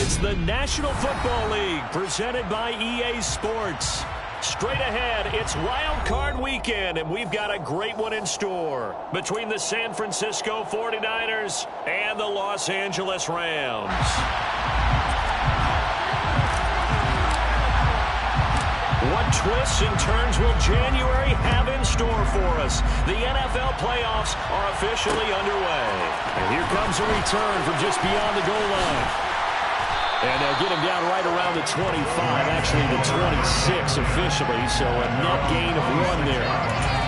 It's the National Football League presented by EA Sports. Straight ahead, it's Wild Card Weekend, and we've got a great one in store between the San Francisco 49ers and the Los Angeles Rams. What twists and turns will January have in store for us? The NFL playoffs are officially underway. And here comes a return from just beyond the goal line. And they'll get him down right around the 25, actually the 26 officially, so a net gain of 1 there.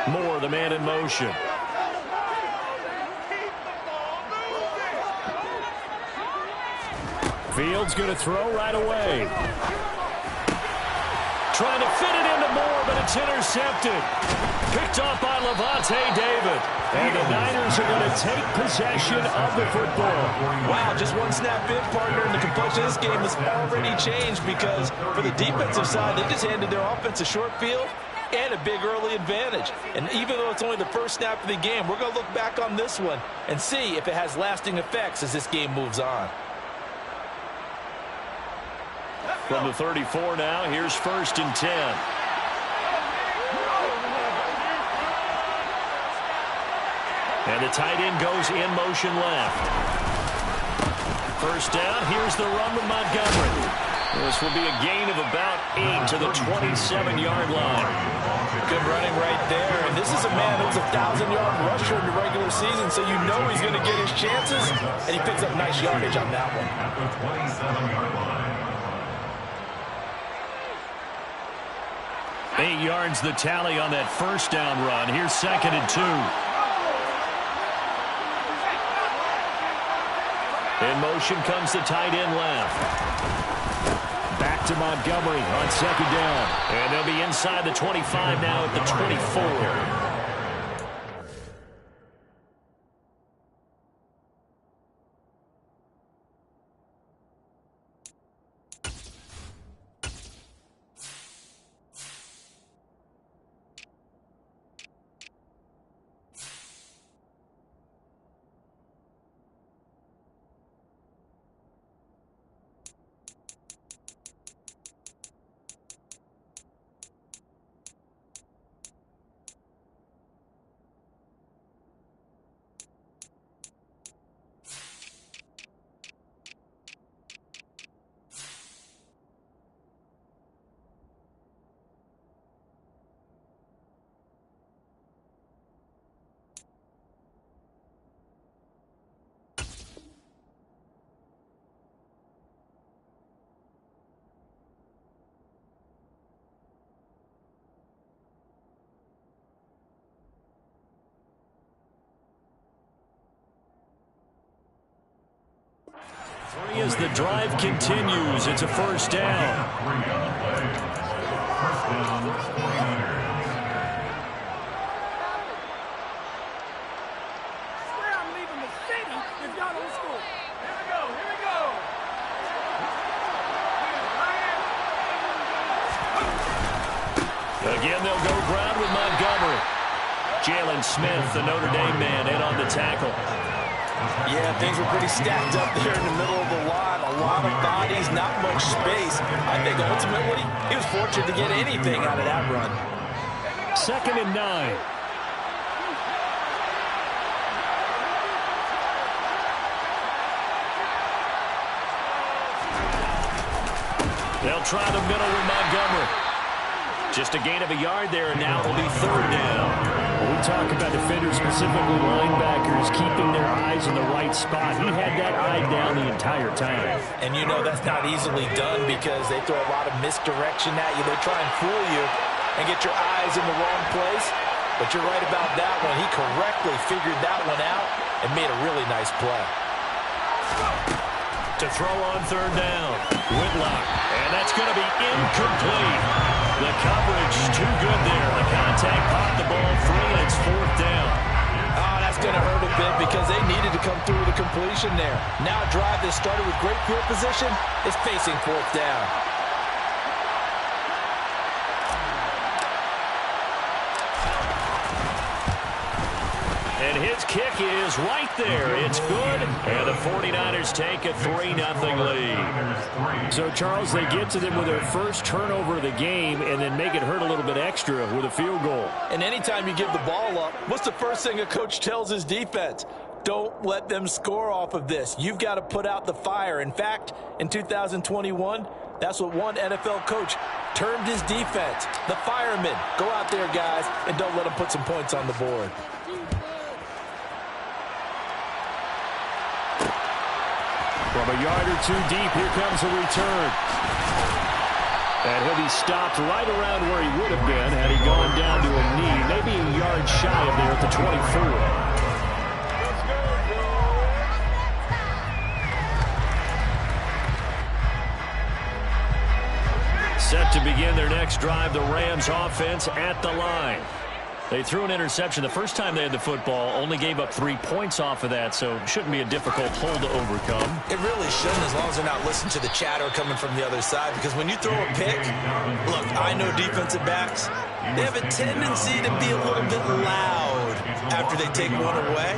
Moore, the man in motion. Fields going to throw right away. Trying to fit it into Moore, but it's intercepted. Picked off by Levante David. And the Niners are going to take possession of the football. Wow, just one snap in, partner, and the complexion of this game has already changed because for the defensive side, they just handed their offense a short field and a big early advantage. And even though it's only the first snap of the game, we're going to look back on this one and see if it has lasting effects as this game moves on. From the 34 now, here's 1st and 10. And the tight end goes in motion left. 1st down, here's the run with Montgomery. This will be a gain of about 8 to the 27-yard line. Good running right there. And this is a man that was a 1,000-yard rusher in the regular season, so you know he's going to get his chances. And he picks up nice yardage on that one. 8 yards the tally on that 1st down run. Here's 2nd and 2. In motion comes the tight end left. Back to Montgomery on 2nd down. And they'll be inside the 25 now at the 24. As the drive continues, it's a 1st down. Again, they'll go ground with Montgomery. Jalen Smith, the Notre Dame man, in on the tackle. Yeah, things were pretty stacked up there in the middle of the line. A lot of bodies, not much space. I think ultimately he was fortunate to get anything out of that run. 2nd and 9. They'll try the middle with Montgomery. Just a gain of a yard there, and now it'll be 3rd down. When we talk about defenders, specifically linebackers, keeping their eyes in the right spot, he had that eye down the entire time. And you know that's not easily done because they throw a lot of misdirection at you. They try and fool you and get your eyes in the wrong place. But you're right about that one. He correctly figured that one out and made a really nice play. To throw on 3rd down, Whitlock, and that's going to be incomplete. The coverage too good there. The contact caught the ball free, and it's fourth down. Oh, that's going to hurt a bit because they needed to come through with a completion there. Now a drive that started with great field position is facing fourth down. And his kick is right there. It's good. And the 49ers take a 3-0 lead. So, Charles, they get to them with their first turnover of the game and then make it hurt a little bit extra with a field goal. And anytime you give the ball up, what's the first thing a coach tells his defense? Don't let them score off of this. You've got to put out the fire. In fact, in 2021, that's what one NFL coach termed his defense. The firemen. Go out there, guys, and don't let them put some points on the board. From a yard or two deep, here comes a return. And he'll be stopped right around where he would have been had he gone down to a knee, maybe a yard shy of there at the 24. Set to begin their next drive, the Rams offense at the line. They threw an interception the first time they had the football, only gave up 3 points off of that, so it shouldn't be a difficult hole to overcome. It really shouldn't, as long as they're not listening to the chatter coming from the other side, because when you throw a pick, look, I know defensive backs, they have a tendency to be a little bit loud after they take one away,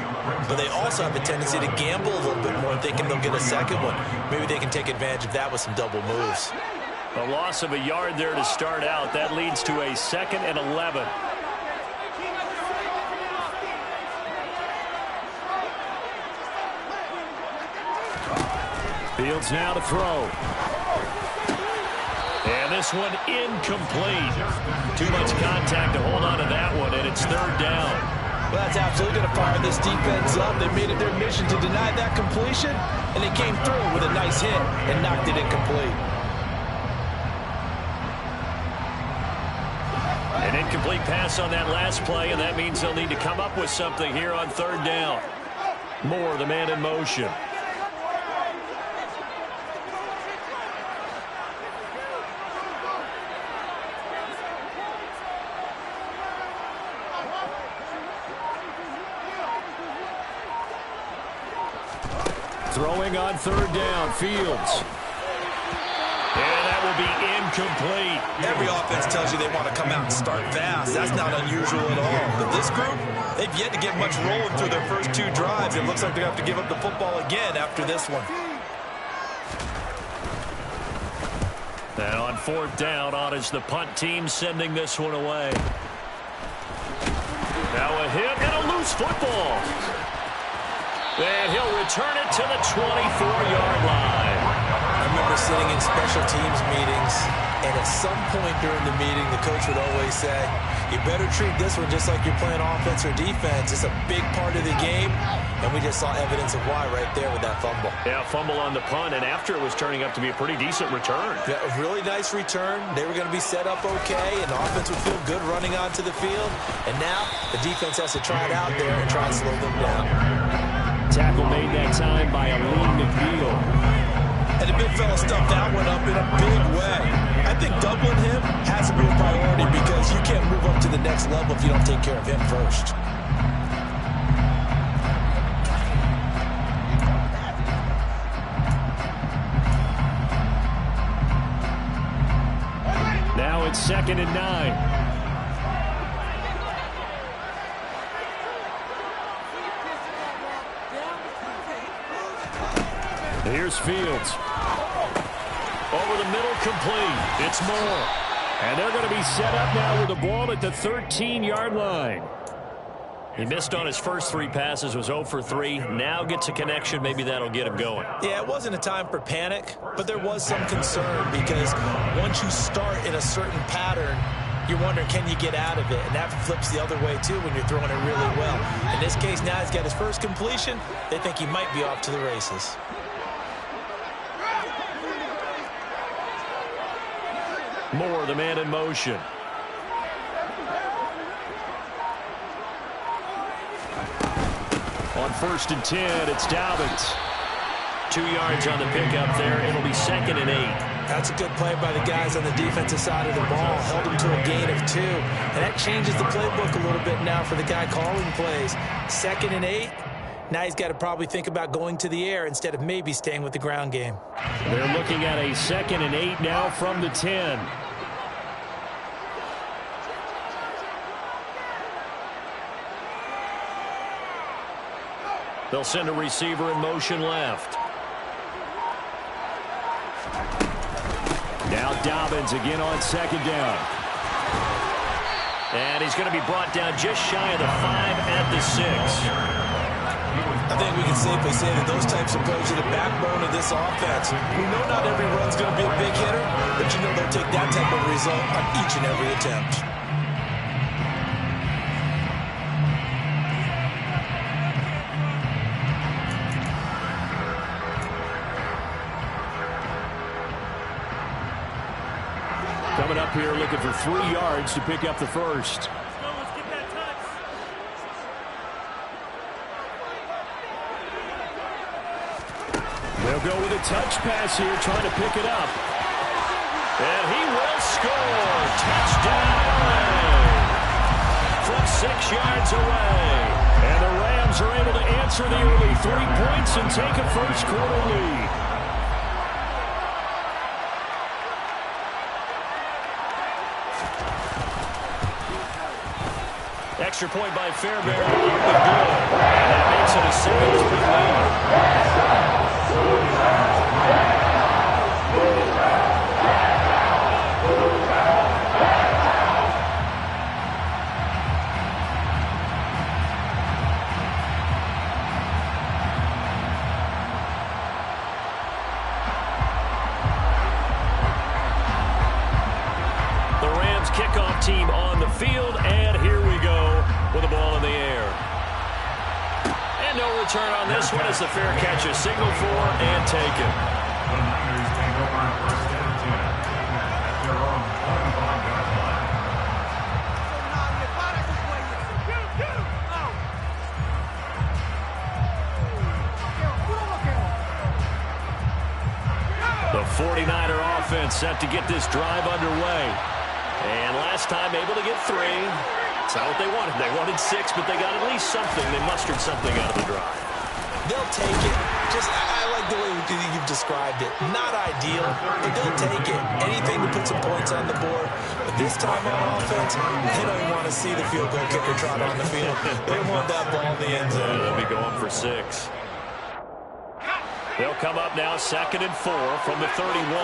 but they also have a tendency to gamble a little bit more, thinking they'll get a second one. Maybe they can take advantage of that with some double moves. A loss of a yard there to start out. That leads to a 2nd and 11. Fields now to throw. And this one incomplete. Too much contact to hold on to that one, and it's 3rd down. Well, that's absolutely going to fire this defense up. They made it their mission to deny that completion, and they came through with a nice hit and knocked it incomplete. An incomplete pass on that last play, and that means they'll need to come up with something here on 3rd down. Moore, the man in motion. Throwing on 3rd down, Fields. And that will be incomplete. Every offense tells you they want to come out and start fast. That's not unusual at all. But this group, they've yet to get much rolling through their first 2 drives. It looks like they're going to have to give up the football again after this one. And on 4th down, on is the punt team sending this one away. Now a hit and a loose football. And he'll return it to the 24-yard line. I remember sitting in special teams meetings, and at some point during the meeting, the coach would always say, you better treat this one just like you're playing offense or defense. It's a big part of the game, and we just saw evidence of why right there with that fumble. Yeah, fumble on the punt, and after it was turning up to be a pretty decent return. Yeah, a really nice return. They were going to be set up okay, and the offense would feel good running onto the field. And now the defense has to try it out there and try and slow them down. Tackle made that time by Aleem McNeil. And the big fella stuffed that one up in a big way. I think doubling him has to be a priority because you can't move up to the next level if you don't take care of him first. Now it's 2nd and 9. Here's Fields. Over the middle, complete. It's Moore. And they're going to be set up now with the ball at the 13-yard line. He missed on his first 3 passes, was 0 for 3. Now gets a connection. Maybe that'll get him going. Yeah, it wasn't a time for panic, but there was some concern because once you start in a certain pattern, you're wondering, can you get out of it? And that flips the other way, too, when you're throwing it really well. In this case, now he's got his first completion. They think he might be off to the races. Moore, the man in motion. On 1st and 10, it's Dawgbalz. 2 yards on the pickup there. It'll be 2nd and 8. That's a good play by the guys on the defensive side of the ball. Held them to a gain of 2. And that changes the playbook a little bit now for the guy calling plays. 2nd and 8. Now he's got to probably think about going to the air instead of maybe staying with the ground game. They're looking at a 2nd and 8 now from the 10. They'll send a receiver in motion left. Now Dobbins again on 2nd down. And he's going to be brought down just shy of the 5 at the 6. I think we can safely say that those types of plays are the backbone of this offense. We know not every run's going to be a big hitter, but you know they'll take that type of result on each and every attempt. Coming up here looking for 3 yards to pick up the first. They'll go with a touch pass here, trying to pick it up. And he will score. Touchdown! From 6 yards away. And the Rams are able to answer the early 3 points and take a first-quarter lead. Extra point by Fairbairn. That makes it a 7-3 lead. The Rams kickoff team on the field, and here we go with the ball in the air. And no return on this one as the fair catch is signaled for and taken. The 49er offense set to get this drive underway. And last time able to get 3. It's not what they wanted. They wanted 6, but they got at least something. They mustered something out of the drive. They'll take it. I like the way you've described it. Not ideal, but they'll take it. Anything to put some points on the board. But this time on offense, they don't want to see the field goal kicker trot on the field. They want that ball in the end zone. They'll be going for 6. They'll come up now 2nd and 4 from the 31.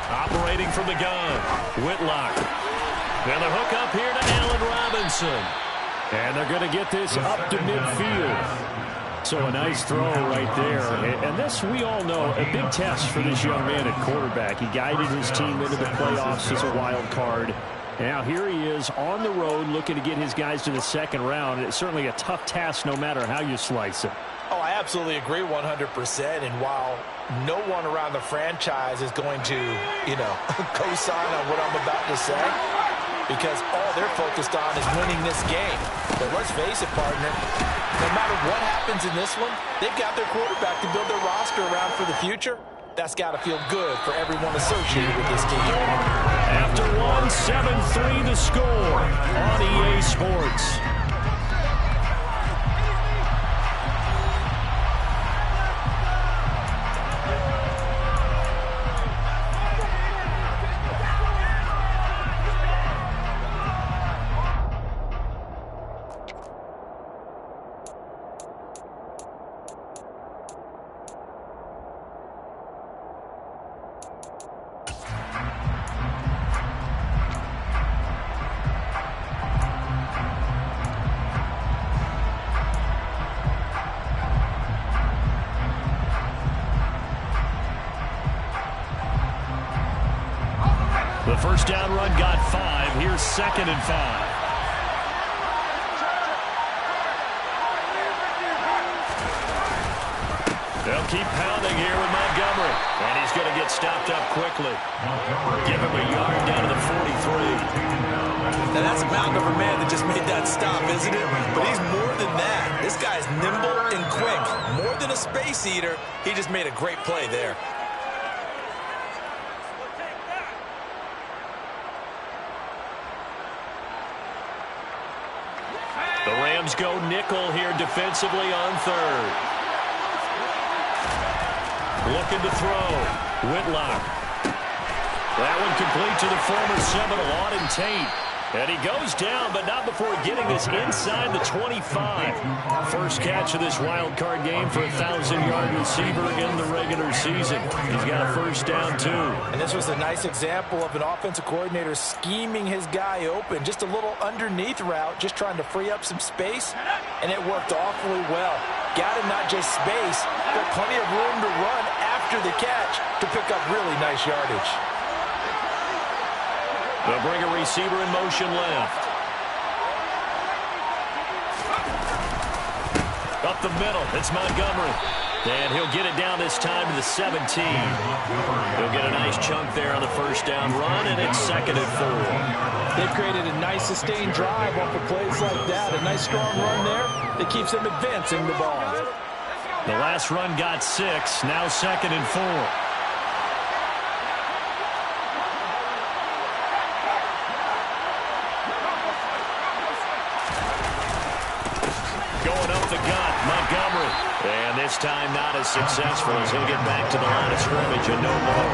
Operating from the gun, Whitlock. And the hook up here to Allen Robinson. And they're going to get this up to midfield. So a nice throw right there. And this, we all know, a big test for this young man at quarterback. He guided his team into the playoffs as a wild card. Now here he is on the road looking to get his guys to the 2nd round. It's certainly a tough task no matter how you slice it. Oh, I absolutely agree 100%. And while no one around the franchise is going to, co-sign on what I'm about to say, because all they're focused on is winning this game. But let's face it, partner, no matter what happens in this one, they've got their quarterback to build their roster around for the future. That's got to feel good for everyone associated with this team. After one, 7-3 the score on EA Sports. The first down run got 5. Here's 2nd and 5. They'll keep pounding here with Montgomery. Montgomery. And he's going to get stopped up quickly. Give him a yard down to the 43. Now that's a mountain of a man that just made that stop, isn't it? But he's more than that. This guy's nimble and quick. More than a space eater, he just made a great play there. The Rams go nickel here defensively on third. Looking to throw. Whitlock. That one complete to the former Seminole, Auden Tate. And he goes down, but not before getting this inside the 25. First catch of this wild card game for a 1,000-yard receiver in the regular season. He's got a first down, too. And this was a nice example of an offensive coordinator scheming his guy open. Just a little underneath route, just trying to free up some space, and it worked awfully well. Got him not just space, but plenty of room to run after the catch to pick up really nice yardage. They'll bring a receiver in motion left. Up the middle, it's Montgomery. And he'll get it down this time to the 17. He'll get a nice chunk there on the first down run, and it's 2nd and 4. They've created a nice sustained drive off of plays like that. A nice strong run there that keeps them advancing the ball. The last run got 6, now 2nd and 4. Going up the gut, Montgomery. And this time not as successful as he'll get back to the line of scrimmage and no more.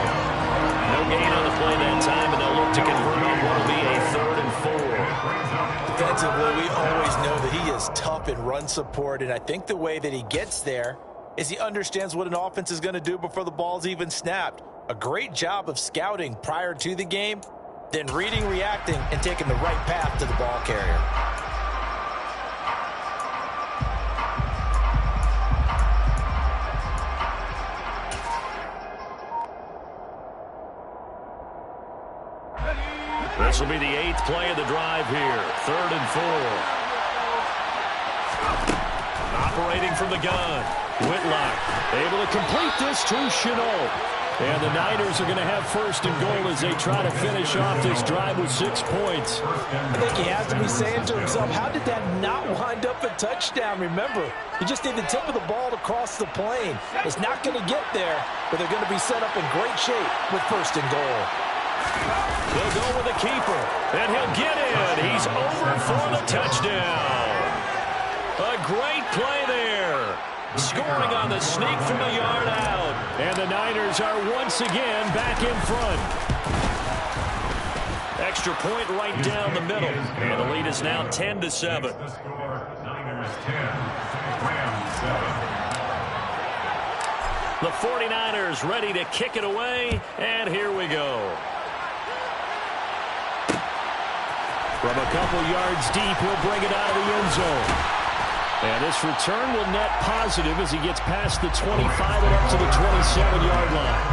No gain on the play that time, and they'll look to convert on what will be a 3rd and 4. Defensively, we always know that he is tough in run support, and I think the way that he gets there is he understands what an offense is going to do before the ball's even snapped. A great job of scouting prior to the game, then reading, reacting, and taking the right path to the ball carrier. This will be the 8th play of the drive here. 3rd and 4. Operating from the gun. Whitlock able to complete this to Chenault. And the Niners are going to have 1st and goal as they try to finish off this drive with 6 points. I think he has to be saying to himself, how did that not wind up a touchdown? Remember, he just need the tip of the ball to cross the plane. It's not going to get there, but they're going to be set up in great shape with 1st and goal. They'll go with the keeper, and he'll get in. He's over for the touchdown. A great play there. Scoring on the sneak from a yard out. And the Niners are once again back in front. Extra point right down the middle. And the lead is now 10-7. The 49ers ready to kick it away, and here we go. From a couple yards deep, he'll bring it out of the end zone. And this return will net positive as he gets past the 25 and up to the 27-yard line.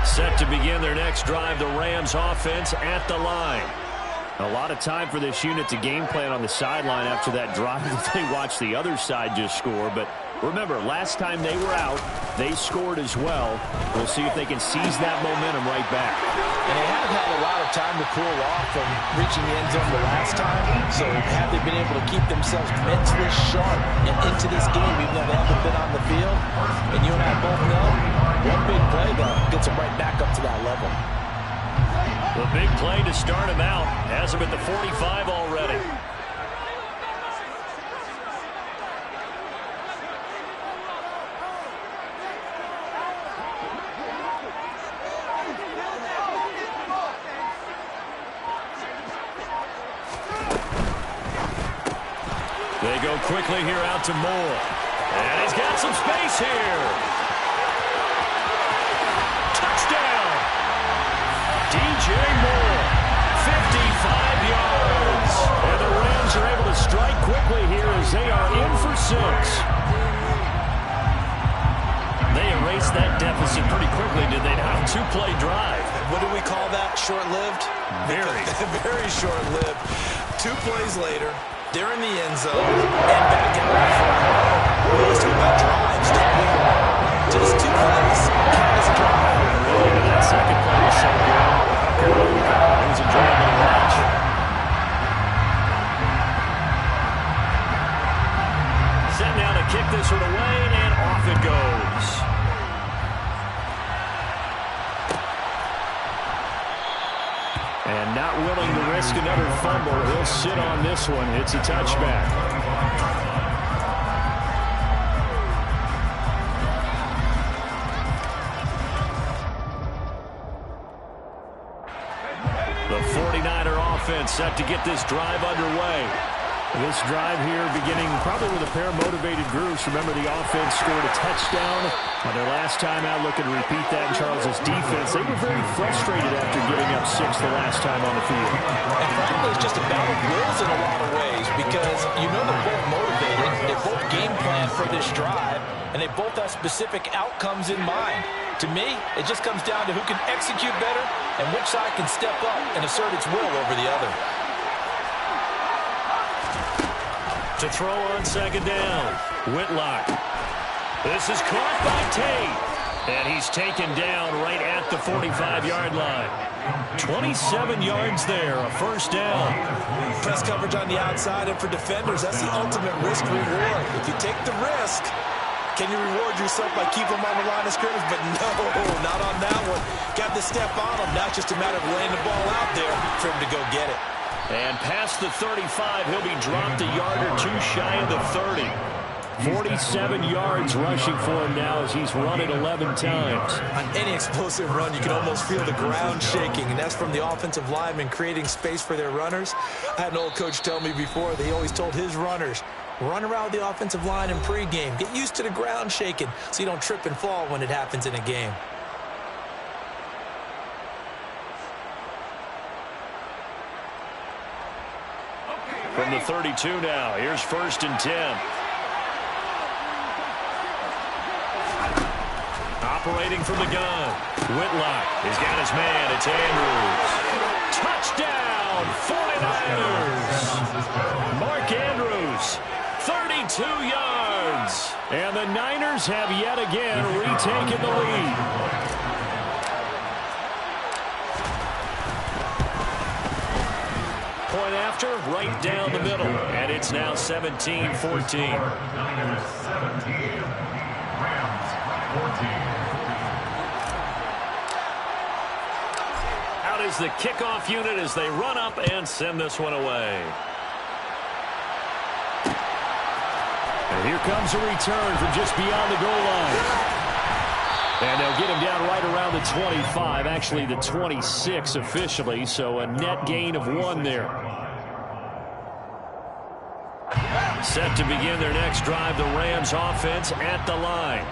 Set to begin their next drive, the Rams offense at the line. A lot of time for this unit to game plan on the sideline after that drive that they watched the other side just score. But remember, last time they were out, they scored as well. We'll see if they can seize that momentum right back. And they haven't had a lot of time to cool off from reaching the end zone the last time. So have they been able to keep themselves mentally sharp and into this game, even though they haven't been on the field? And you and I both know, one big play, though, gets them right back up to that level. The big play to start him out. Has him at the 45 already. They go quickly here out to Moore. And he's got some space here. Touchdown! DJ Moore, 55 yards. And the Rams are able to strike quickly here as they are in for 6. They erased that deficit pretty quickly, did they not? 2-play drive. What do we call that? Short-lived? Very. Very short-lived. 2 plays later, They're in the end zone and back out in front. We always talk about drives, don't we? Just 2 plays count as a drive. Really, that second play was so good. It was enjoyable to watch. Set now to kick this one away, and off it goes. And not willing to risk another fumble, he'll sit on this one. It's a touchback. The 49er offense set to get this drive underway. This drive here beginning probably with a pair of motivated groups. Remember, the offense scored a touchdown on their last time out. Looking to repeat that in Charles's defense. They were very frustrated after giving up 6 the last time on the field. And frankly, it's just a battle of wills in a lot of ways because you know they're both motivated. They both game plan for this drive, and they both have specific outcomes in mind. To me, it just comes down to who can execute better and which side can step up and assert its will over the other. To throw on second down, Whitlock. This is caught by Tate. And he's taken down right at the 45-yard line. 27 yards there, a first down. Press coverage on the outside, and for defenders, that's the ultimate risk reward. If you take the risk, can you reward yourself by keeping them on the line of scrimmage? But no, not on that one. Got to step on them. Now it's just a matter of laying the ball out there for him to go get it. And past the 35, he'll be dropped a yard or 2 shy of the 30. 47 yards rushing for him now as he's run it 11 times. On any explosive run, you can almost feel the ground shaking, and that's from the offensive linemen creating space for their runners. I had an old coach tell me before, they always told his runners, run around the offensive line in pregame. Get used to the ground shaking so you don't trip and fall when it happens in a game. From the 32 now, here's 1st and 10. Operating from the gun, Whitlock has got his man. It's Andrews. Touchdown, 49ers. Mark Andrews, 32 yards. And the Niners have yet again retaken the lead. Point after, right down the middle. And it's now 17-14. Niners 17, Rams 14. Out is the kickoff unit as they run up and send this one away. And here comes a return from just beyond the goal line. And they'll get him down right around the 25, actually the 26 officially, so a net gain of 1 there. Set to begin their next drive, the Rams offense at the line.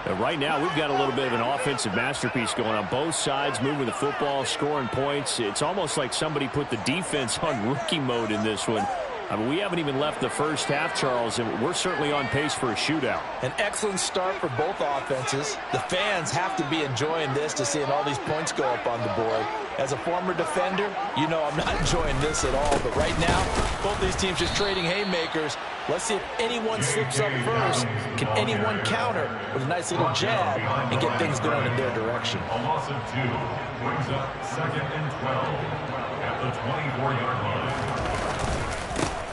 And right now, we've got a little bit of an offensive masterpiece going on both sides, moving the football, scoring points. It's almost like somebody put the defense on rookie mode in this one. I mean, we haven't even left the first half, Charles, and we're certainly on pace for a shootout. An excellent start for both offenses. The fans have to be enjoying this to seeing all these points go up on the board. As a former defender, you know I'm not enjoying this at all. But right now, both these teams just trading haymakers. Let's see if anyone slips up first. Can anyone counter with a nice little jab and get things going in their direction? A loss of 2 brings up 2nd and 12 at the 24-yard line.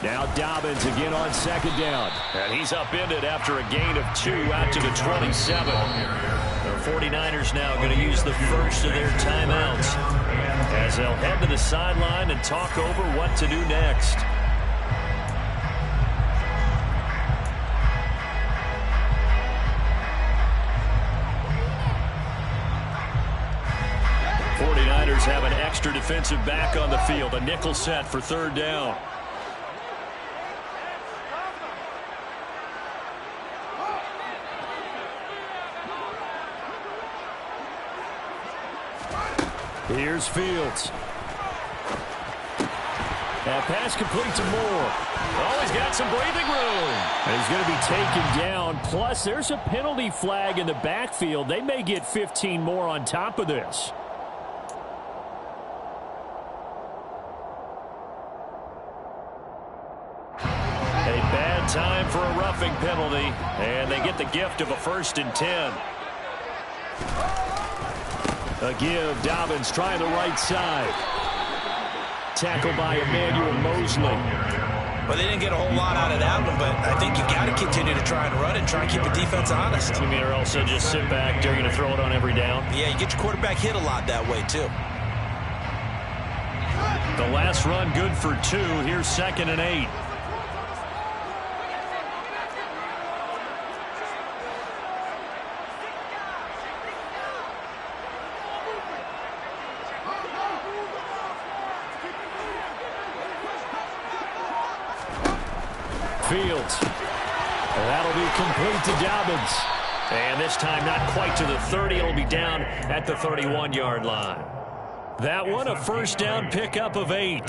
Now Dobbins again on second down. And he's upended after a gain of 2 out to the 27. The 49ers now going to use the first of their timeouts as they'll head to the sideline and talk over what to do next. The 49ers have an extra defensive back on the field. A nickel set for 3rd down. Here's Fields. That pass complete to Moore. Oh, he's got some breathing room. And he's going to be taken down. Plus, there's a penalty flag in the backfield. They may get 15 more on top of this. roughing penalty, and they get the gift of a 1st and 10. A give. Dobbins trying the right side. Tackled by Emmanuel Mosley. Well, they didn't get a whole lot out of that one, but I think you got to continue to try and run and try and keep the defense honest. You mean, or also just sit back, they're going to throw it on every down? Yeah, you get your quarterback hit a lot that way, too. The last run good for 2. Here's 2nd and 8. Fields. That'll be complete to Dobbins. And this time not quite to the 30. It'll be down at the 31-yard line. That one a 1st down pickup of 8.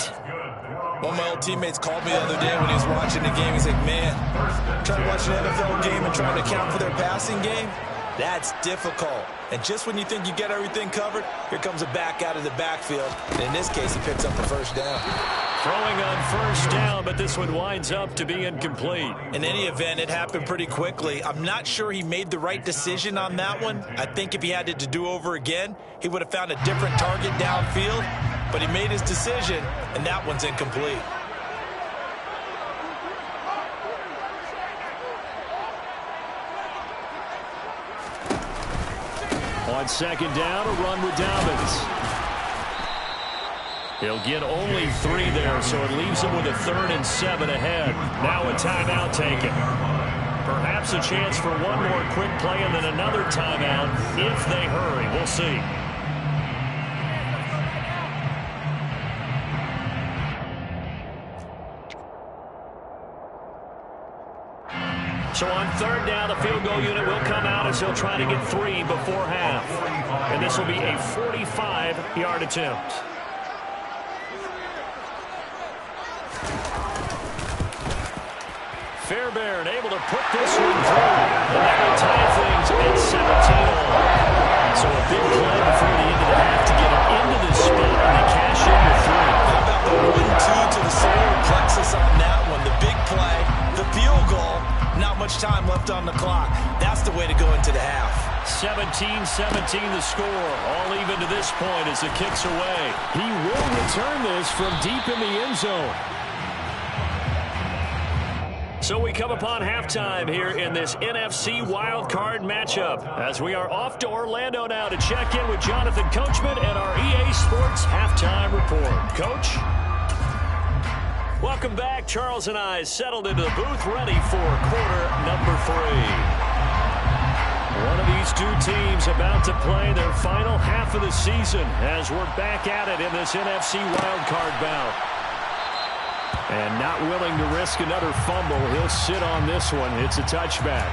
One of my old teammates called me the other day when he was watching the game. He's like, man, trying to watch an NFL game and trying to account for their passing game, that's difficult. And just when you think you get everything covered, here comes a back out of the backfield. And in this case, he picks up the 1st down. Throwing on 1st down, but this one winds up to be incomplete. In any event, it happened pretty quickly. I'm not sure he made the right decision on that one. I think if he had it to do over again, he would have found a different target downfield. But he made his decision, and that one's incomplete. On 2nd down, a run with Dobbins. He'll get only 3 there, so it leaves him with a 3rd and 7 ahead. Now a timeout taken. Perhaps a chance for one more quick play and then another timeout if they hurry. We'll see. So on 3rd down, the field goal unit will come out as he'll try to get 3 before half. And this will be a 45-yard attempt. Fairbairn able to put this one through. And that will tie things at 17. So a big play before the end of the half to get him into this spot, and they cash in with 3. How about the 1-2 to the solar plexus on that one? The big play, the field goal, not much time left on the clock. That's the way to go into the half. 17-17 the score. All even to this point as it kicks away. He will return this from deep in the end zone. So we come upon halftime here in this NFC wildcard matchup as we are off to Orlando now to check in with Jonathan Coachman and our EA Sports halftime report. Coach? Welcome back. Charles and I settled into the booth ready for quarter number 3. One of these two teams about to play their final half of the season as we're back at it in this NFC wildcard bout. And not willing to risk another fumble. He'll sit on this one. It's a touchback.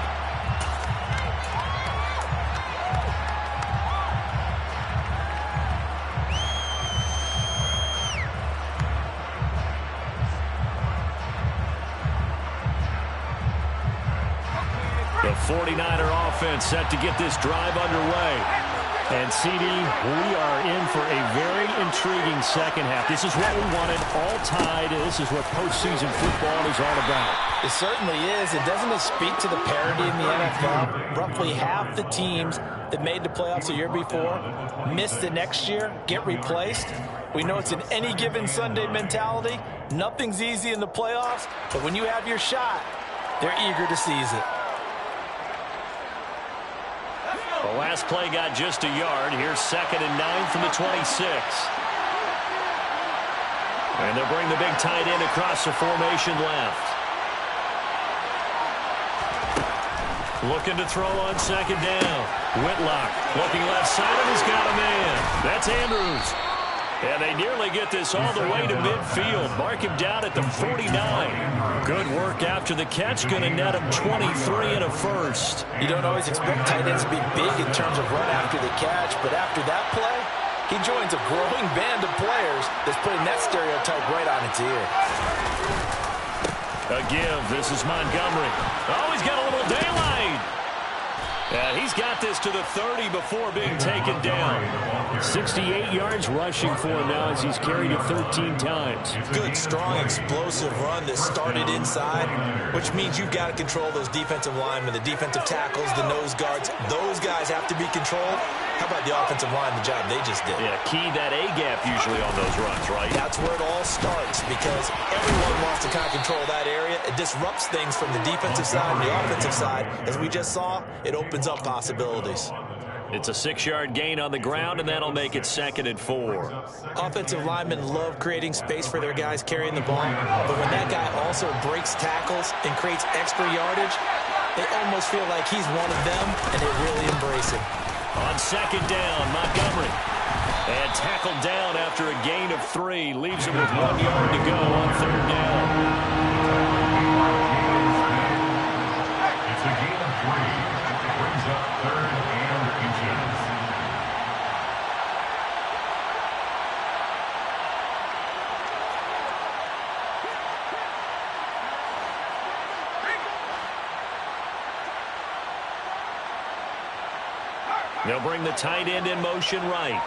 The 49er offense set to get this drive underway. And, CD, we are in for a very intriguing second half. This is what we wanted, all tied. This is what postseason football is all about. It certainly is. And doesn't it speak to the parity in the NFL? Roughly half the teams that made the playoffs a year before miss the next year, get replaced. We know it's an any given Sunday mentality. Nothing's easy in the playoffs, but when you have your shot, they're eager to seize it. The last play got just a yard. Here's 2nd and 9 from the 26. And they'll bring the big tight end across the formation left. Looking to throw on 2nd down. Whitlock looking left side, and he's got a man. That's Andrews. And they nearly get this all the way to midfield. Mark him down at the 49. Good work after the catch. Going to net him 23 and a first. You don't always expect tight ends to be big in terms of run after the catch, but after that play, he joins a growing band of players that's putting that stereotype right on its ear. A give. This is Montgomery. Oh, he's got a little daylight. He's got get this to the 30 before being taken down. 68 yards rushing for him now as he's carried it 13 times. Good, strong, explosive run that started inside, which means you've got to control those defensive linemen, the defensive tackles, the nose guards. Those guys have to be controlled. How about the offensive line, the job they just did? Yeah, key that A-gap usually on those runs, right? That's where it all starts because everyone wants to kind of control that area. It disrupts things from the defensive side and the offensive side. As we just saw, it opens up possibilities. It's a 6-yard gain on the ground, and that'll make it 2nd and 4. Offensive linemen love creating space for their guys carrying the ball, but when that guy also breaks tackles and creates extra yardage, they almost feel like he's one of them, and they really embrace him. On 2nd down, Montgomery. And tackled down after a gain of 3. Leaves him with 1 yard to go on 3rd down. It's a gain of 3. Brings up 3rd and inches. They'll bring the tight end in motion right.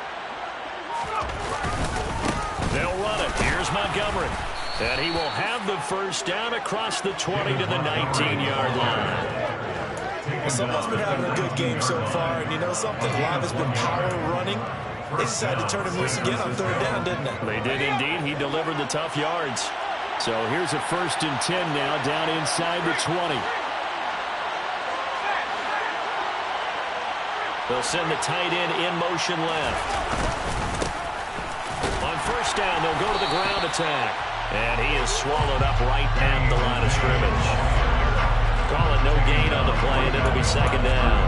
They'll run it. Here's Montgomery. And he will have the 1st down across the 20 to the 19-yard line. Well, someone's been having a good game so far, and you know something? Live has been power running. They decided to turn him loose again on 3rd down, didn't they? They did indeed. He delivered the tough yards. So here's a 1st and 10 now down inside the 20. They'll send the tight end in motion left. On 1st down, they'll go to the ground attack. And he is swallowed up right at the line of scrimmage. Call it no gain on the play, and it'll be 2nd down.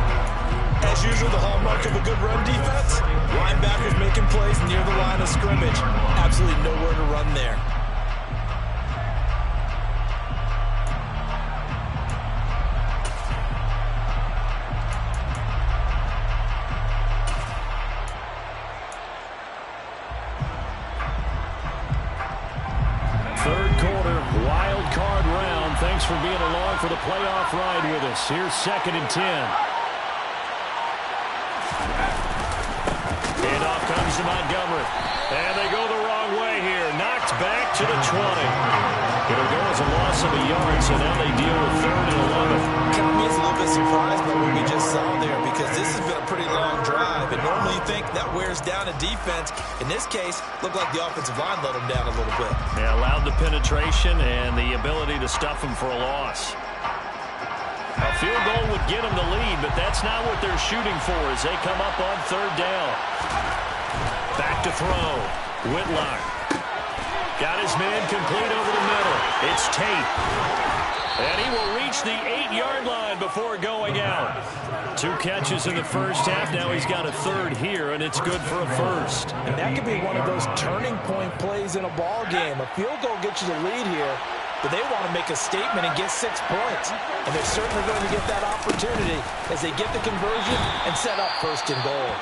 As usual, the hallmark of a good run defense, linebackers making plays near the line of scrimmage. Absolutely nowhere to run there. Thanks for being along for the playoff ride with us. Here's 2nd and 10. And off comes to Montgomery. And they go the wrong way here. Knocked back to the 20. It'll go as a loss of a yard, so now they deal with 3rd and 11. Kind of means a little bit surprised by what we just saw there because this has been a pretty long drive. And normally you think that wears down a defense. In this case, looked like the offensive line let them down a little bit. They allowed the penetration and the ability to stuff them for a loss. A field goal would get them the lead, but that's not what they're shooting for as they come up on 3rd down. Back to throw. Whitlock. Got his man complete over the middle. It's Tate. And he will reach the 8-yard line before going out. 2 catches in the 1st half. Now he's got a 3rd here, and it's good for a 1st. And that could be one of those turning point plays in a ball game. A field goal gets you the lead here, but they want to make a statement and get 6 points. And they're certainly going to get that opportunity as they get the conversion and set up 1st and goal.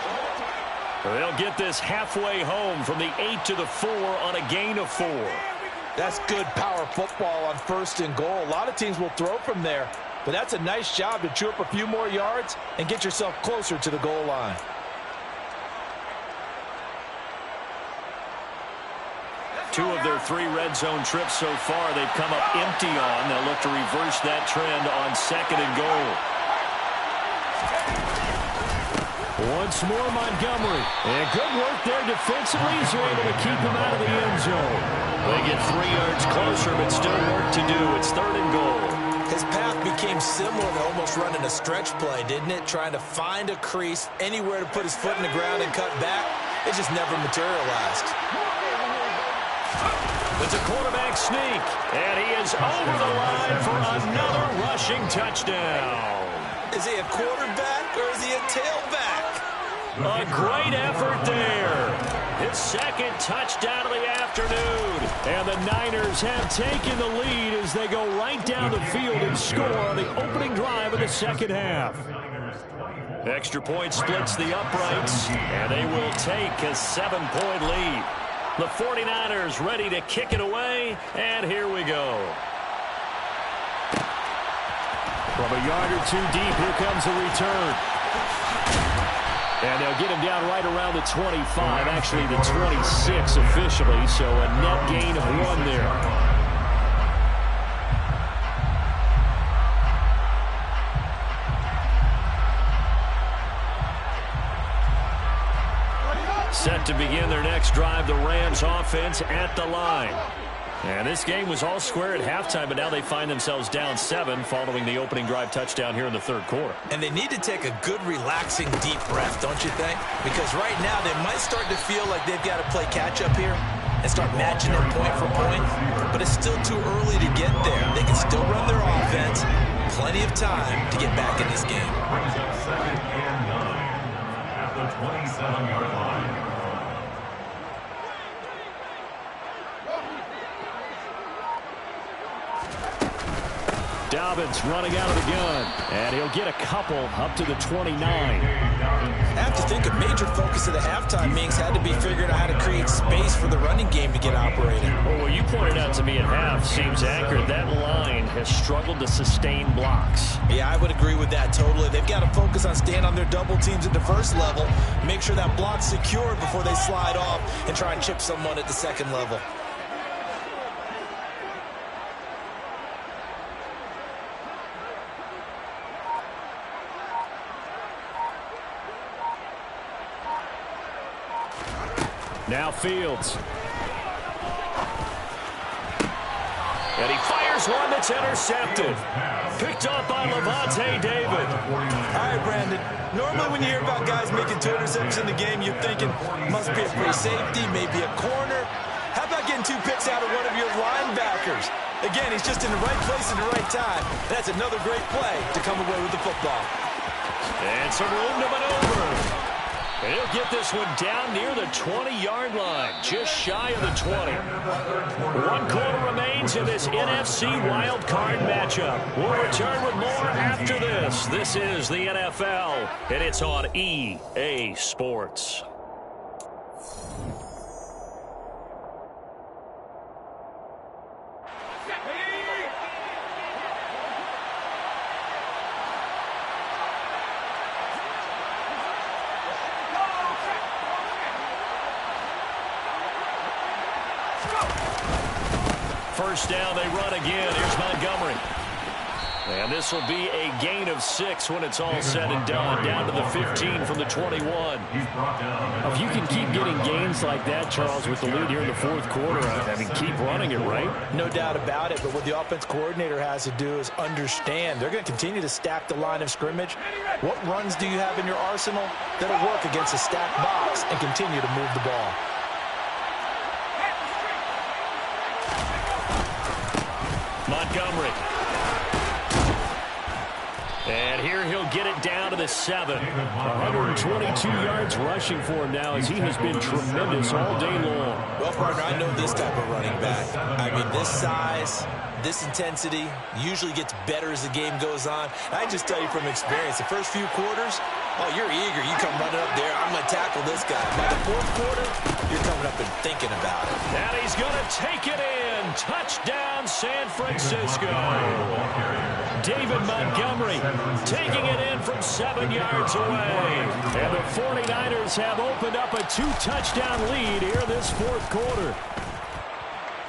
They'll get this halfway home from the 8 to the 4 on a gain of 4. That's good power football on 1st and goal. A lot of teams will throw from there, but that's a nice job to chew up a few more yards and get yourself closer to the goal line. Two of their 3 red zone trips so far they've come up empty on. They'll look to reverse that trend on 2nd and goal. Once more, Montgomery. And good work there defensively as they're able to keep him out of the end zone. They get 3 yards closer, but still work to do. It's 3rd and goal. His path became similar to almost running a stretch play, didn't it? Trying to find a crease, anywhere to put his foot in the ground and cut back. It just never materialized. It's a quarterback sneak, and he is over the line for another rushing touchdown. Is he a quarterback or is he a tailback? A great effort there. His 2nd touchdown of the afternoon. And the Niners have taken the lead as they go right down the field and score on the opening drive of the 2nd half. Extra point splits the uprights, and they will take a 7-point lead. The 49ers ready to kick it away, and here we go. From a yard or 2 deep, here comes a return. And they'll get him down right around the 25, actually the 26 officially, so a net gain of 1 there. Set to begin their next drive, the Rams offense at the line. And this game was all square at halftime, but now they find themselves down 7 following the opening drive touchdown here in the third quarter. And they need to take a good, relaxing, deep breath, don't you think? Because right now they might start to feel like they've got to play catch-up here and start matching them point for point. But it's still too early to get there. They can still run their offense. Plenty of time to get back in this game. Brings up 2nd and 9 at the 27-yard line. Dawgbalz running out of the gun, and he'll get a couple up to the 29. I have to think a major focus of the halftime meetings had to be figuring out how to create space for the running game to get operating. Well, what you pointed out to me at half seems accurate. That line has struggled to sustain blocks. Yeah, I would agree with that totally. They've got to focus on staying on their double teams at the first level, make sure that block's secured before they slide off and try and chip someone at the second level. Now Fields. And he fires one that's intercepted. Picked up by Levante David. All right, Brandon. Normally when you hear about guys making 2 interceptions in the game, you're thinking, must be a free safety, maybe a corner. How about getting 2 picks out of one of your linebackers? Again, he's just in the right place at the right time. That's another great play to come away with the football. And some room to maneuver. And he'll get this one down near the 20-yard line, just shy of the 20. 1 quarter remains in this NFC wildcard matchup. We'll return with more after this. This is the NFL, and it's on EA Sports. First down, they run again. Here's Montgomery. And this will be a gain of 6 when it's all said and done. Down to the 15 from the 21. If you can keep getting gains like that, Charles, with the lead here in the fourth quarter, I mean, keep running it, right? No doubt about it, but what the offense coordinator has to do is understand. They're going to continue to stack the line of scrimmage. What runs do you have in your arsenal that'll work against a stacked box and continue to move the ball? Montgomery. And here he'll get it down to the 7. 122 yards rushing for him now as he has been tremendous all day long. Well, partner, I know this type of running back. I mean, this size, this intensity usually gets better as the game goes on. I just tell you from experience, the first few quarters, oh, you're eager. You come running up there, I'm going to tackle this guy. By the fourth quarter, you're coming up and thinking about it. And he's going to take it in. Touchdown, San Francisco. David Montgomery taking it in from 7 yards away. And the 49ers have opened up a 2-touchdown lead here this fourth quarter.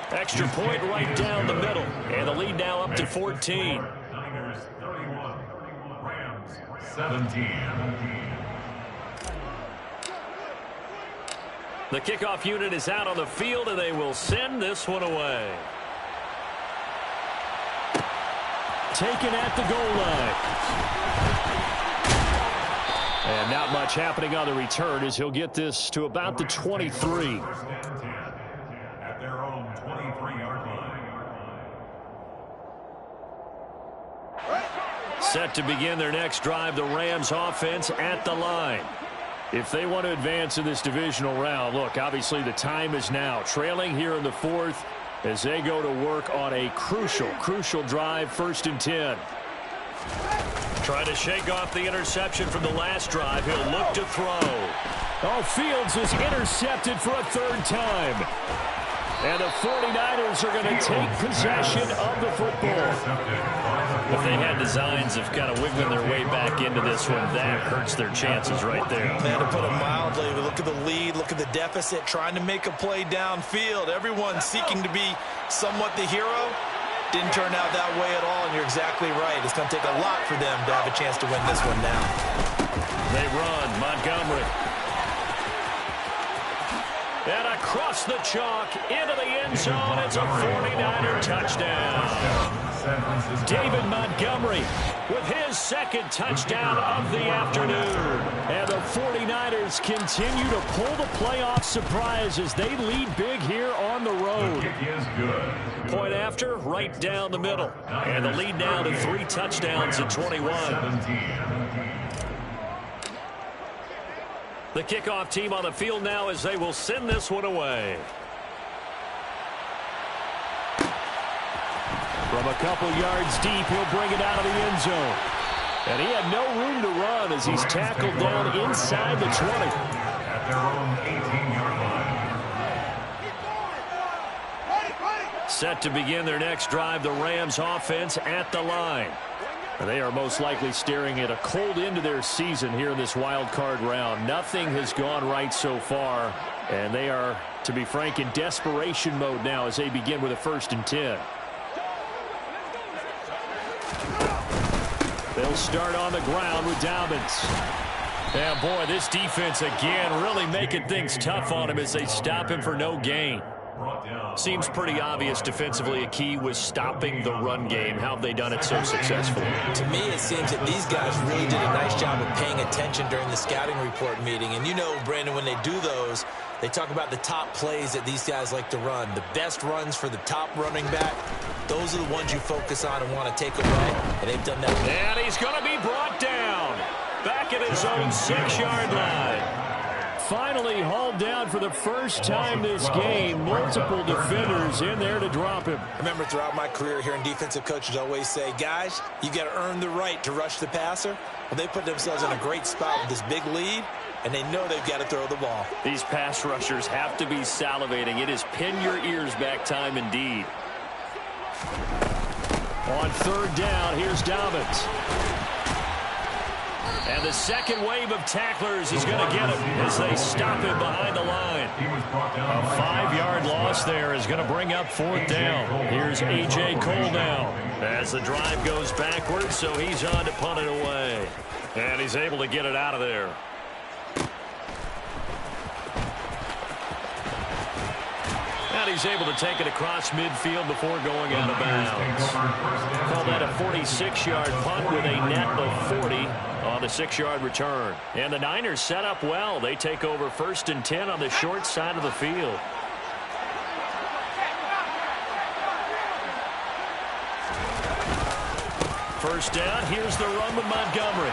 Extra point right down the middle. And the lead now up to 14. Niners 31, Rams 17. The kickoff unit is out on the field, and they will send this one away. Taken at the goal line. And not much happening on the return as he'll get this to about the 23. First and 10 at their own 23-yard line. Set to begin their next drive, the Rams offense at the line. If they want to advance in this divisional round, look, obviously the time is now. Trailing here in the fourth as they go to work on a crucial drive, 1st and 10. Trying to shake off the interception from the last drive. He'll look to throw. Oh, Fields is intercepted for a 3rd time. And the 49ers are going to take possession of the football. If they had designs of kind of wiggling their way back into this one, that hurts their chances right there. Man, to put it mildly, look at the lead, look at the deficit, trying to make a play downfield. Everyone seeking to be somewhat the hero. Didn't turn out that way at all, and you're exactly right. It's going to take a lot for them to have a chance to win this one now. They run. Montgomery. And across the chalk into the end zone. It's a 49er touchdown. David Montgomery with his second touchdown of the afternoon. And the 49ers continue to pull the playoff surprise as they lead big here on the road. Point after, right down the middle. And the lead now to 3 touchdowns at 21. The kickoff team on the field now as they will send this one away. From a couple yards deep, he'll bring it out of the end zone. And he had no room to run as he's tackled down inside the 20. At their own 18-yard line. Set to begin their next drive, the Rams offense at the line. They are most likely staring at a cold end to their season here in this wild card round. Nothing has gone right so far, and they are, to be frank, in desperation mode now as they begin with a 1st and 10. They'll start on the ground with Dawgbalz. Yeah, boy, this defense again really making things tough on him as they stop him for no gain. Seems pretty obvious defensively a key was stopping the run game. How have they done it so successfully? To me, it seems that these guys really did a nice job of paying attention during the scouting report meeting. And you know, Brandon, when they do those, they talk about the top plays that these guys like to run. The best runs for the top running back, those are the ones you focus on and want to take away. And they've done that. And he's going to be brought down back at his own 6-yard line. Finally hauled down for the first time this game. Multiple defenders in there to drop him. I remember throughout my career hearing defensive coaches always say, guys, you got to earn the right to rush the passer. Well, they put themselves in a great spot with this big lead, and they know they've got to throw the ball. These pass rushers have to be salivating. It is pin your ears back time indeed. On 3rd down, here's Dawgbalz. And the second wave of tacklers is going to get him as they stop him behind the line. A 5-yard loss there is going to bring up 4th down. Here's A.J. Cole now as the drive goes backwards, so he's on to punt it away. And he's able to get it out of there. And he's able to take it across midfield before going out of bounds. Call that a 46-yard punt with a net of 40 on the 6-yard return. And the Niners set up well. They take over 1st and 10 on the short side of the field. First down, here's the run with Montgomery.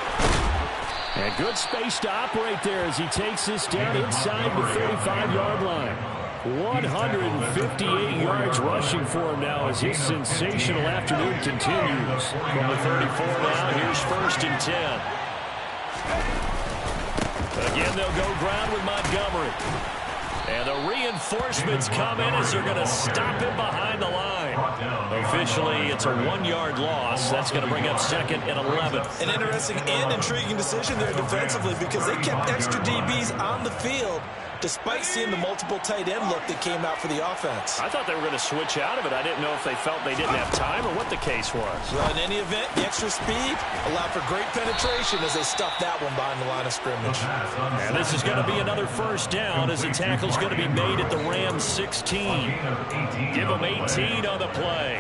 And good space to operate there as he takes this down inside the 35-yard line. 158 yards rushing for him now as his sensational afternoon continues. From the 34 now, here's 1st and 10. Again, they'll go ground with Montgomery. And the reinforcements come in as they're going to stop him behind the line. Officially, it's a 1-yard loss. That's going to bring up 2nd and 11. An interesting and intriguing decision there defensively because they kept extra DBs on the field despite seeing the multiple tight end look that came out for the offense. I thought they were going to switch out of it. I didn't know if they felt they didn't have time or what the case was. Well, in any event, the extra speed allowed for great penetration as they stuffed that one behind the line of scrimmage. And this is going to be another 1st down as the tackle's going to be made at the Rams 16. Give them 18 on the play.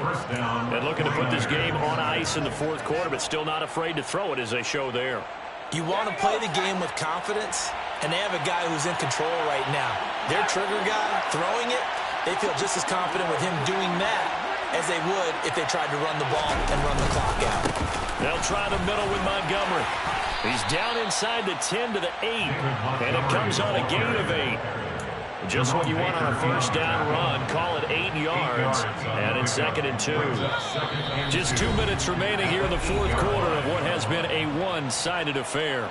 And looking to put this game on ice in the 4th quarter, but still not afraid to throw it as they show there. You want to play the game with confidence, and they have a guy who's in control right now. Their trigger guy throwing it, they feel just as confident with him doing that as they would if they tried to run the ball and run the clock out. They'll try the middle with Montgomery. He's down inside the 10 to the 8, and it comes on a gain of 8. Just what you want on a 1st down run. Call it 8 yards, and it's 2nd and 2. Just 2 minutes remaining here in the 4th quarter of what has been a one-sided affair.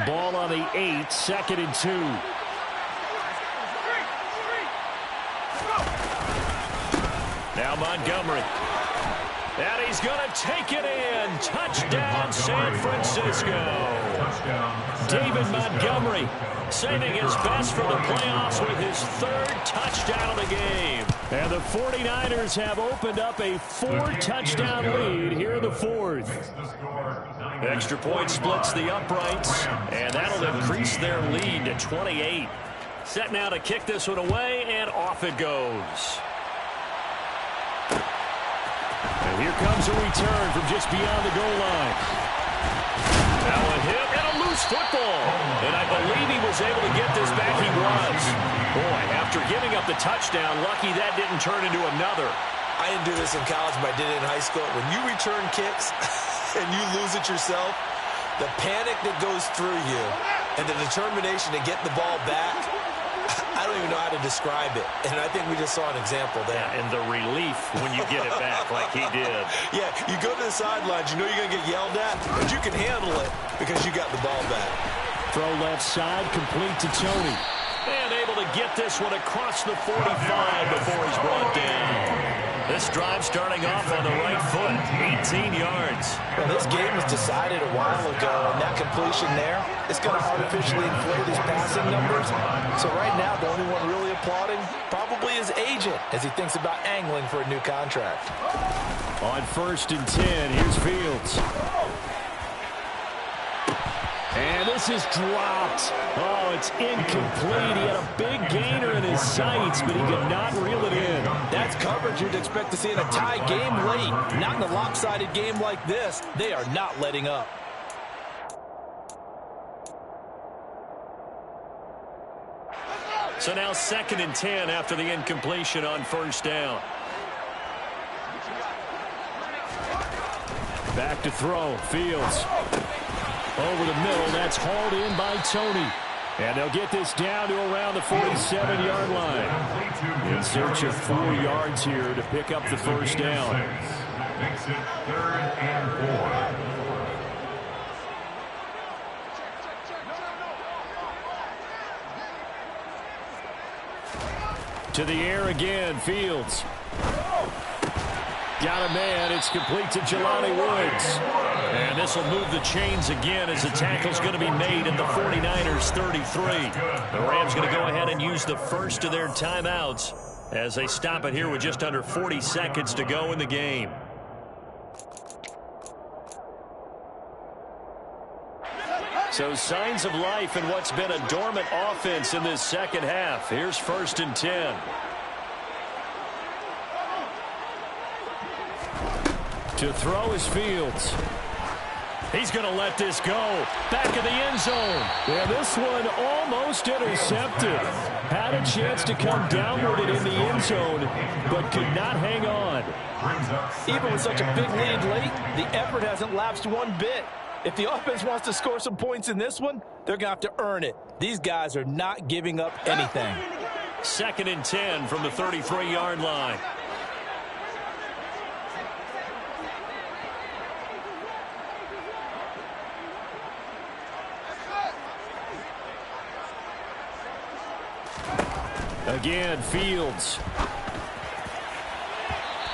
Ball on the 8, 2nd and 2. Now Montgomery. And he's going to take it in. Touchdown, San Francisco. David Montgomery saving his best for the playoffs with his third touchdown of the game. And the 49ers have opened up a 4-touchdown lead here in the fourth. Extra point splits the uprights, and that'll increase their lead to 28. Set now to kick this one away, and off it goes. And here comes a return from just beyond the goal line. Now a hit and a loose football. And I believe he was able to get this back. He was. Boy, after giving up the touchdown, lucky that didn't turn into another. I didn't do this in college, but I did it in high school. When you return kicks and you lose it yourself, the panic that goes through you and the determination to get the ball back, I don't even know how to describe it. And I think we just saw an example there. Yeah, and the relief when you get it back like he did. Yeah, you go to the sidelines, you know you're going to get yelled at, but you can handle it because you got the ball back. Throw left side, complete to Tony. And able to get this one across the 45 before he's brought down. This drive starting off on the right foot, 18 yards. Well, this game was decided a while ago, and that completion there is going to artificially inflate his passing numbers. So right now, the only one really applauding probably his agent as he thinks about angling for a new contract. On 1st and 10, here's Fields. And this is dropped. Oh, it's incomplete. He had a big gainer in his sights, but he could not reel it in. That's coverage you'd expect to see in a tie game late. Not in a lopsided game like this. They are not letting up. So now 2nd and 10 after the incompletion on 1st down. Back to throw. Fields. Over the middle, that's hauled in by Tony. And they'll get this down to around the 47-yard line. In search of 4 yards here to pick up the 1st down. Makes it 3rd and 4. To the air again, Fields. Got a man. It's complete to Jelani Woods. And this will move the chains again as the tackle's going to be made at the 49ers 33. The Rams going to go ahead and use the first of their timeouts as they stop it here with just under 40 seconds to go in the game. So signs of life in what's been a dormant offense in this second half. Here's 1st and 10. To throw is Fields. He's going to let this go. Back in the end zone. Yeah, this one almost intercepted. Had a chance to come down with it in the end zone, but could not hang on. Even with such a big lead late, the effort hasn't lapsed one bit. If the offense wants to score some points in this one, they're going to have to earn it. These guys are not giving up anything. 2nd and 10 from the 33-yard line. Again, Fields.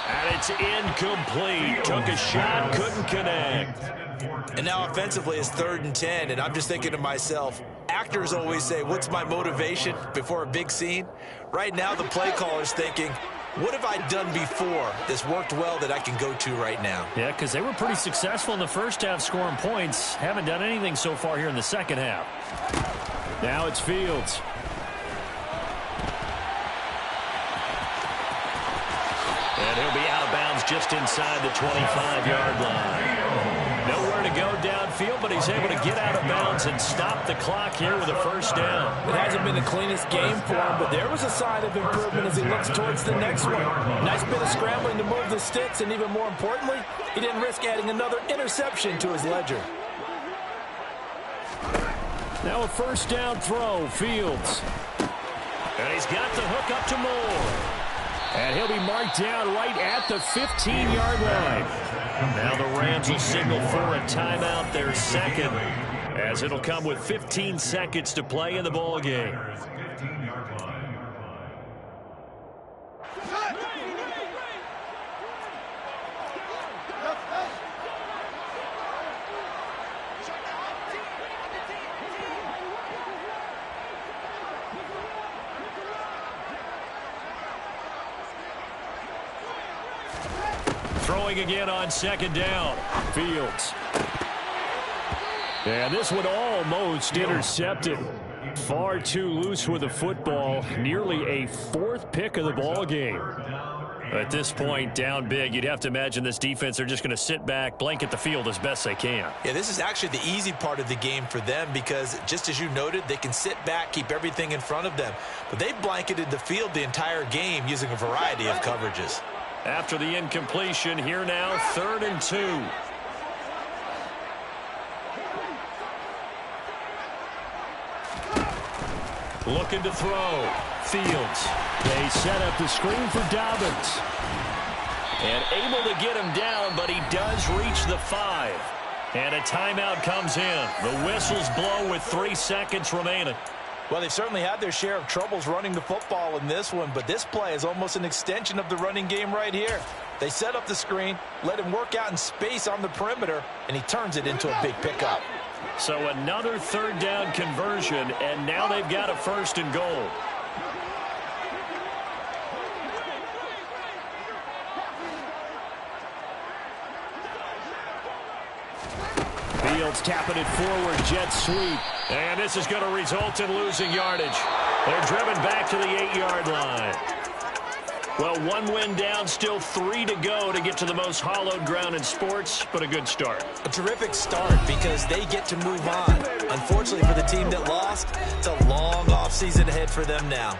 And it's incomplete. Took a shot, couldn't connect. And now offensively it's 3rd and 10, and I'm just thinking to myself, actors always say, what's my motivation before a big scene? Right now the play caller's thinking, what have I done before that's worked well that I can go to right now? Yeah, because they were pretty successful in the first half scoring points. Haven't done anything so far here in the second half. Now it's Fields. And he'll be out of bounds just inside the 25-yard line. Nowhere to go downfield, but he's able to get out of bounds and stop the clock here with a 1st down. It hasn't been the cleanest game for him, but there was a sign of improvement as he looks towards the next one. Nice bit of scrambling to move the sticks, and even more importantly, he didn't risk adding another interception to his ledger. Now a 1st down throw, Fields. And he's got the hook up to Moore. And he'll be marked down right at the 15-yard line. Now the Rams will signal for a timeout, their second, as it'll come with 15 seconds to play in the ballgame. Throwing again on second down. Fields. And this one almost intercepted. Far too loose with the football. Nearly a fourth pick of the ball game. At this point, down big, you'd have to imagine this defense are just going to sit back, blanket the field as best they can. Yeah, this is actually the easy part of the game for them because, just as you noted, they can sit back, keep everything in front of them. But they blanketed the field the entire game using a variety of coverages. After the incompletion, here now, 3rd and 2. Looking to throw. Fields. They set up the screen for Dawgbalz. And able to get him down, but he does reach the 5. And a timeout comes in. The whistles blow with 3 seconds remaining. Well, they've certainly had their share of troubles running the football in this one, but this play is almost an extension of the running game right here. They set up the screen, let him work out in space on the perimeter, and he turns it into a big pickup. So another 3rd down conversion, and now they've got a 1st and goal. Fields tapping it forward, jet sweep. And this is going to result in losing yardage. They're driven back to the 8-yard line. Well, 1 win down, still 3 to go to get to the most hallowed ground in sports, but a good start. A terrific start because they get to move on. Unfortunately for the team that lost, it's a long offseason ahead for them now.